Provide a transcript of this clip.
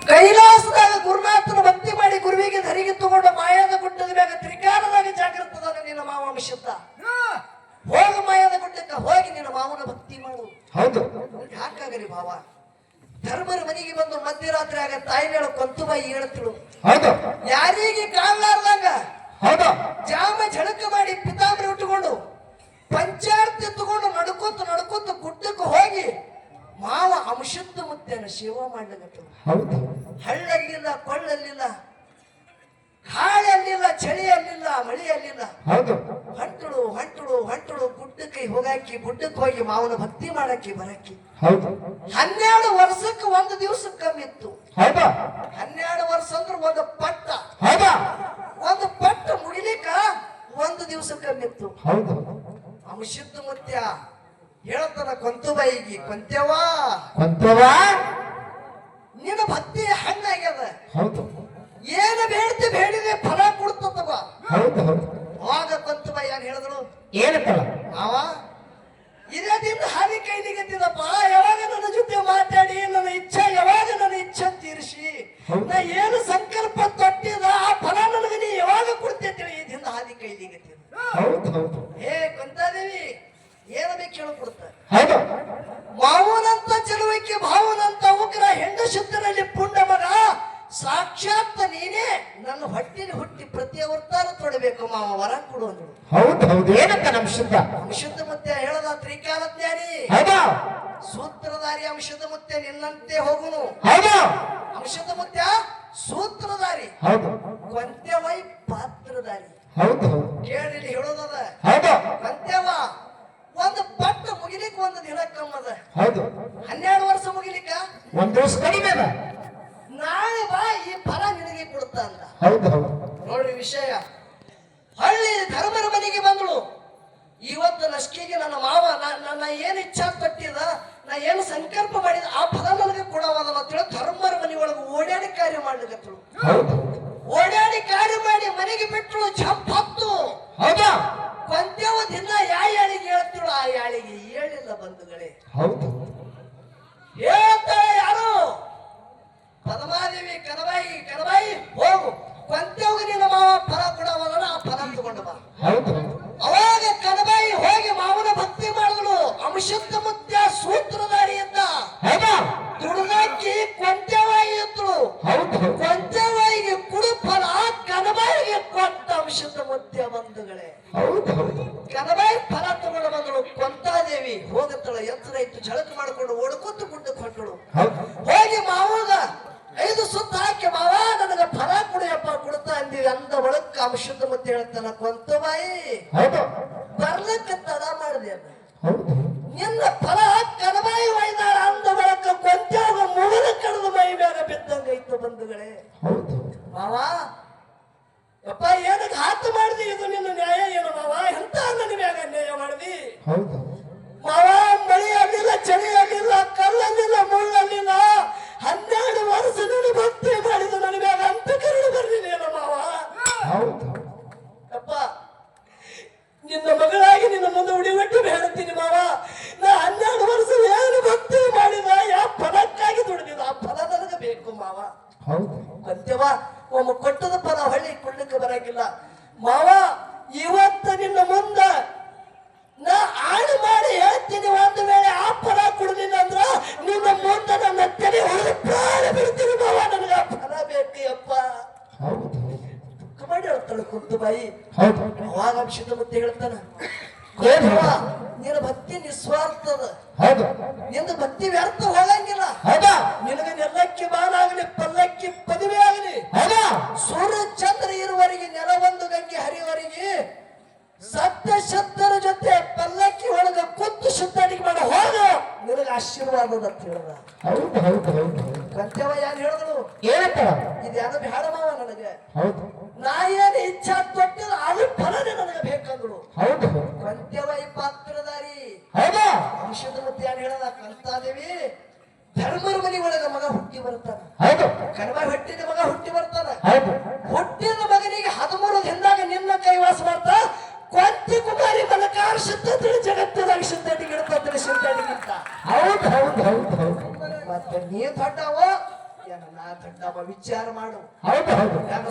ಕೈಲಾಸದಾಗ ಗುರುನಾಥನ ಭಕ್ತಿ ಮಾಡಿ ಗುರುವಿಗೆ ಧರಿಗೆ ತಗೊಂಡು ಮಾಯದ ಗುಡ್ಡದ ಮ್ಯಾಗ ತ್ರಿಕಾಲದಾಗ ಜಾಗೃತದ ನಿನ್ನ ಮಾವ ಅಂಶದ್ದ ಹೋಗ ಮಾಯದ ಗುಡ್ಡಕ್ಕ ಹೋಗಿ ನಿನ್ನ ಮಾವನ ಭಕ್ತಿ ಮಾಡು. ಹೌದು ಯಾಕಾಗಲಿ ಭಾವ ಧರ್ಮರ ಮನೆಗೆ ಬಂದು ಮಧ್ಯರಾತ್ರಿ ಆಗ ತಾಯಿನೇಳ ಕೊಂತುಬಾಯಿ ಹೇಳ್ತಿಳು. ಹೌದು ಯಾರಿಗೆ ಕಾಣ್ಲಾರ್ದಂಗ ಹೌದು ಜಾಮ ಝಳಕ ಮಾಡಿ ಪಿತಾಂಬರಿ ಉಟ್ಟುಕೊಂಡು ಪಂಚಾರ್ತಿ ತಗೊಂಡು ನಡ್ಕೋತ ಗುಡ್ಡಕ್ಕೆ ಹೋಗಿ ಮಾವ ಅಂಶದ ಮುತ್ತೇನ ಸೇವಾ ಮಾಡ್ಲಿಕ್ಕೆ. ಹೌದು ಹಳ್ಳಲ್ಲಿಲ್ಲ ಕೊಳ್ಳಲ್ಲಿಲ್ಲ ಹಾಳೆ ಅಲ್ಲಿಲ್ಲ ಚಳಿ ಅಲ್ಲಿಲ್ಲ ಮಳಿ ಅಲ್ಲಿಲ್ಲ. ಹೌದು ಹೊಂಟಳು ಗುಡ್ಡಕ್ಕೆ ಹೋಗಾಕಿ ಗುಡ್ಡಕ್ಕೆ ಹೋಗಿ ಮಾವನ ಭಕ್ತಿ ಮಾಡಾಕಿ ಬರಕಿ. ಹೌದು 12 ವರ್ಷಕ್ಕೆ ಒಂದು ದಿವಸಕ್ಕೆ ಕಮ್ಮಿ ಇತ್ತು. ಹೌದಾ 12 ವರ್ಷ ಅಂದ್ರೆ ಒಂದು ಪಟ್ಟ. ಹೌದಾ ಒಂದು ಪಟ್ಟ ಮುಗಿಲಿಕ್ಕ ಒಂದು ದಿವಸ ಕಮ್ಮಿ ಇತ್ತು. ಹೌದು ಅಂಶದ ಮುತ್ಯ ಹೇಳ್ತಾನ ಕೊಂತುಬಾಯಿಗೆ, ಕೊಂತೆವಾ ನಿನ್ನ ಭಕ್ತಿ ಹಂಗಾಗ್ಯದ. ಹೌದು ಏನು ಬೇಡಿದೆ ಫಲ ಕೊಡ್ತವ. ಹೌದು ಹೌದು ಆಗ ಕೊಂತುಬಾಯಿ ಏನ್ ಹೇಳಿದ್ರು, ಏನಪ್ಪ ಮಾವ ಇದೇ ದಿನ ಹಾದಿ ಕೈಲಿಗತ್ತಿದಪ್ಪ, ಯಾವಾಗ ನನ್ನ ಜೊತೆ ಮಾತಾಡಿ ನನ್ನ ಇಚ್ಛೆ ತೀರಿಸಿ ನಾ ಏನು ಸಂಕಲ್ಪ ತೊಟ್ಟಿದ ಆ ಫಲ ನನಗೆ ನೀ ಯಾವಾಗ ಕೊಡ್ತೇಳಿ ಈ ದಿನ ಹಾದಿ ಕೈಲಿಗತ್ತಿದ. ಹೌದು ಹೌದು ಏ ಕೊಂತಾದೇವಿ ಏನ ಬೇಕು ಹೇಳು ಕೊಡ್ತ. ಹೌದು ಮಾವನಂತ ಚಲುವಕ್ಕೆ ಭಾವನಂತ ಉಗ್ರ ಹೆಂಡಶುದ್ಧನಲ್ಲಿ ಪುಂಡ ಮಗ ಸಾಕ್ಷಾತ್ ನೀನೇ ನನ್ನ ಹೊಟ್ಟಿನ ಹುಟ್ಟಿ ಪ್ರತಿ ಅವತಾರ ತೊಡಬೇಕು ಮಾವ, ವರ ಕೊಡು ಅಂದ್ರು. ಹೌದು ಹೌದು ಏನಂತ ಅಂಶದ ಮುತ್ತೆ ಹೇಳದ ತ್ರಿಕಾಲ ಜ್ಞಾನಿ ಹೌದಾ ಸೂತ್ರಧಾರಿ ಅಂಶದ ಮುತ್ತೆ ನಿನ್ನಂತೆ ಹೋಗುನು. ಹೌದಾ ಅಂಶದ ಮುತ್ಯ ಸೂತ್ರಧಾರಿ, ಹೌದು ಕೊಂತೆವೈ ಪಾತ್ರಧಾರಿ. ಹೌದು ಹೌದು ಕೇಳಿ ಹೇಳೋದದ ಹೌದು ಕೊಂತೆವ ಒಂದು ಪಟ್ಟ ಮುಗಿಲಿಕ್ಕೆ ಒಂದು ದಿನ ಕಮ್ಮದ. ಹೌದು 12 ವರ್ಷ ಮುಗಿಲಿಕ್ಕ ಒಂದ್ ದಿವಸ ಕಡಿಮೆ ಅದ. ನಾಳೆ ಬಾ ಈ ಫಲ ನಿನಗೆ ಕೊಡ್ತಾ ಅಂತ. ಹೌದು ಹೌದು ನೋಡ್ರಿ ವಿಷಯ. ಹಳ್ಳಿ ಧರ್ಮರ ಮನೆಗೆ ಬಂದಳು. ಇವತ್ತು ಲಷ್ಕಿಗೆ ನನ್ನ ಮಾವ ನನ್ನ ಏನ್ ಇಚ್ಛಾ ಪಟ್ಟಿದ, ನಾ ಏನು ಸಂಕಲ್ಪ ಮಾಡಿದ ಆ ಫಲ ನನಗೆ ಕೊಡವಾದಲ್ಲ ಅಂತೇಳಿ ಧರ್ಮರ ಮನೆ ಒಳಗೆ ಓಡಾಡಿ ಕಾರ್ಯ ಮಾಡ್ಲಿಕ್ಕತ್ತಳು. ಓಡಾಡಿ ಕಾರ್ಯ ಮಾಡಿ ಮನೆಗೆ ಬಿಟ್ಟಳು. ಜಂಪ್ ಹತ್ತು. ಹೌದಾ ಕೊಂತೆವ ದಿನ ಯಾಳಿಗೆ ಹೇಳ್ತಿಳು, ಆ ಯಾಳಿಗೆ ಹೇಳಿಲ್ಲ ಬಂಧುಗಳೇ. ಹೌದು ಹೇಳ್ತಾಳೆ ಯಾರು ಪದ್ಮಾದೇವಿ, ಕನಬಾಯಿ ಹೋಗು ಕೊಂತೆವ್ಗೆ ನಿನ್ನ ಮಾವ ಫಲ ಕೊಡವಲ್ಲ, ಆ ಫಲ ತಗೊಂಡು ಬಾ. ಹೌದು ಅವಾಗ ಕನಬಾಯಿ ಹೋಗಿ ಮಾವನ ಭಕ್ತಿ ಮಾಡಿದಳು. ಅಂಶದ ಮುತ್ಯ ಸೂತ್ರಧಾರಿ ಅಂತ ದುಡುಗಾಕಿ ಕೊಂತೆವಾಯಿ ಇದ್ದಳು. ಕೊಂತೆವಾಯಿಗೆ ಕುಡು ಫಲ ಕನಬಾಯಿಗೆ ಕೊಟ್ಟ ಅಂಶದ ಮುತ್ಯ ಬಂಧುಗಳೇ. ಹೌದು ಹೌದು ಕನಬಾಯಿ ಫಲ ತಗೊಂಡು ಬಂದಳು. ಕೊಂತಾದೇವಿ ಹೋಗತ್ತಳ, ಎತ್ತರ ಇತ್ತು, ಝಳಕ ಮಾಡಿಕೊಂಡು ಓಡ್ಕೊತ್ತು ಗುಡ್ಡಕ್ಕೆ ಹೊಂಟಳು. ಹೋಗಿ ಮಾವಾಗ 5 ಸುತ್ತ ಹಾಕಿ ಮಾವ ನನಗ ಫಲ ಕೊಡಿಯಪ್ಪ ಕೊಡ್ತಾ ಅಂದಿವಿ ಅಂದ ಒಳಕ್ಕ ಅಂಶದ ಮತ್ತೆ ಹೇಳ್ತಾನ ಕೊಂತಬಾಯಿ ಬರ್ಲಕ್ಕ ತಡ ಮಾಡಿದೆ ಅದ. ನಿನ್ನ ಫಲ ಕನಬಾಯಿ ಒಯ್ದಾಳ ಅಂದ ಒಳಕ್ಕ ಕೊಂತಾಗ ಮುಗಿದ ಕಡದ ಮೈ ಮ್ಯಾಗ ಬಿದ್ದಂಗ ಇತ್ತು ಬಂಧುಗಳೇ. ಮಾವ ಯಪ್ಪ ಏನಕ್ಕೆ ಹಾತು ಮಾಡಿದಿ, ಇದು ನಿನ್ನ ನ್ಯಾಯ ಏನು ಮಾವ, ಎಂತ ನನ್ನ ಮ್ಯಾಗ ನ್ಯಾಯ ಮಾಡಿದಿ ಮಾವ. ಮಳಿ ಆಗ್ಲಿಲ್ಲ, ಚಳಿ ಆಗ್ಲಿಲ್ಲ, ಕಲ್ಲಲ್ಲಿಲ್ಲ, ಮುಳ್ಳಲ್ಲಿಲ್ಲ, 12 ವರ್ಷ ನಾನು ಭಕ್ತಿ ಮಾಡಿದ್ದು ನನ್ನ ಮ್ಯಾಗ ಅಂತ ಕರುಳು ಬರ್ಲಿಲ್ಲ ಏನೋ ಮಾವ. ಅಪ್ಪ ನಿನ್ನ ಮಗಳಾಗಿ ನಿನ್ನ ಮುಂದೆ ಉಡಿಬಿಟ್ಟು ಹೇಳ್ತೀನಿ ಮಾವ, ನಾ 12 ವರ್ಷ ಏನು ಭಕ್ತಿ ಮಾಡಿದ, ಯಾವ ಫಲಕ್ಕಾಗಿ ದುಡಿದಿದ ಆ ಫಲ ನನಗೆ ಬೇಕು ಮಾವ. ಅಂತ್ಯವ ಒಮ್ಮ ಕೊಟ್ಟದ ಫಲ ಹೊಳ್ಳಿ ಕೊಡ್ಲಿಕ್ಕೆ ಬರಂಗಿಲ್ಲ ಮಾವ. ಇವತ್ತು ನಿನ್ನ ಮುಂದ ನಾ ಆಳು ಮಾಡಿ ಹೇಳ್ತೀನಿ, ಒಂದು ವೇಳೆ ಆ ಫಲ ಕೊಡಲಿಲ್ಲ ಅಂದ್ರ ನಿಮ್ಮ ಮುಂದೆ ನನ್ನ ತೆರೆ ಹೊಡೆದು ಪ್ರಾಣ ಬಿಡ್ತೀನಿ ಮಾವ, ನನಗೆ ಆ ಫಲ ಬೇಕು ಅಪ್ಪ. ಮಾಡಿ ಹೇಳ್ತಾಳೆ ಕೊಂತಬಾಯಿ. ಅವಾಗ ಅಂಶದ ಮತ್ತೆ ಹೇಳ್ತಾನ, ನಿನ್ನ ಭಕ್ತಿ ನಿಸ್ವಾರ್ಥದ, ನಿನ್ನ ಭಕ್ತಿ ವ್ಯರ್ಥ ಹೋಗಂಗಿಲ್ಲ. ನಿನಗೆ ನೆಲ್ಲಕ್ಕಿ ಬಾಲಾಗಲಿ, ಪಲ್ಲಕ್ಕಿ ಪದವಿ ಆಗಲಿ, ಸೂರ್ಯ ಚಂದ್ರ ಇರುವವರೆಗೆ ನೆಲ ಒಂದು ಗಂಗೆ ಹರಿಯವರೆಗೆ ಸಪ್ತ ಜೊತೆ ಪಲ್ಲಕ್ಕಿ ಒಳಗ ಕೂತು ಸುತ್ತಾಡಿಗೆ ಮಾಡ ಹೋಗ ನಿನಗೆ ಆಶೀರ್ವಾದದ ಅಂತ ಹೇಳ್ದ. ಕಂತೆವ ಯಾರು ಹೇಳಿದ್ರು ಏನಪ್ಪ ಇದ್ಯಾವುದು ಬೇಡ ಮಾವ ನನಗೆ, ನಾ ಏನು ಇಚ್ಛಾ ತೊಟ್ಟಿದ ಅದು ಫಲನೇ ನನಗೆ ಬೇಕಂದ್ರು. ಕಂತೆವ ಈ ಪಾತ್ರಧಾರಿ ಅಂಶದ ಮತ್ತೆ ಯಾರು ಹೇಳದ ಕಂತಾದೇವಿ ಧರ್ಮರ ಮನೆ ಒಳಗ ಮಗ ಹುಟ್ಟಿ ಬರ್ತಾನ. ಕನಬಾಯಿ ಹೊಟ್ಟಿದ ಮಗ ಹುಟ್ಟಿ ಬರ್ತಾನ. ಹುಟ್ಟಿದ ಮಗನಿಗೆ 13 ದಿನದಾಗ ನಿನ್ನ ಕೈವಾಸ ಮಾಡ್ತಾ ಕೊಂತಿ ಕುಮಾರಿ ಮಲಕಾರ ಶುದ್ಧಿ ಜಗತ್ತದಾಗ ಶುದ್ಧಟಿಗಿಡ್ತಾರೆ ಶುದ್ಧಟಿಗಿಂತ. ಮತ್ತೆ ನೀ ದೊಡ್ಡವ ನಾ ದೊಡ್ಡವ ವಿಚಾರ ಮಾಡು ಹೌದು ಹೌದು ಯಾಕ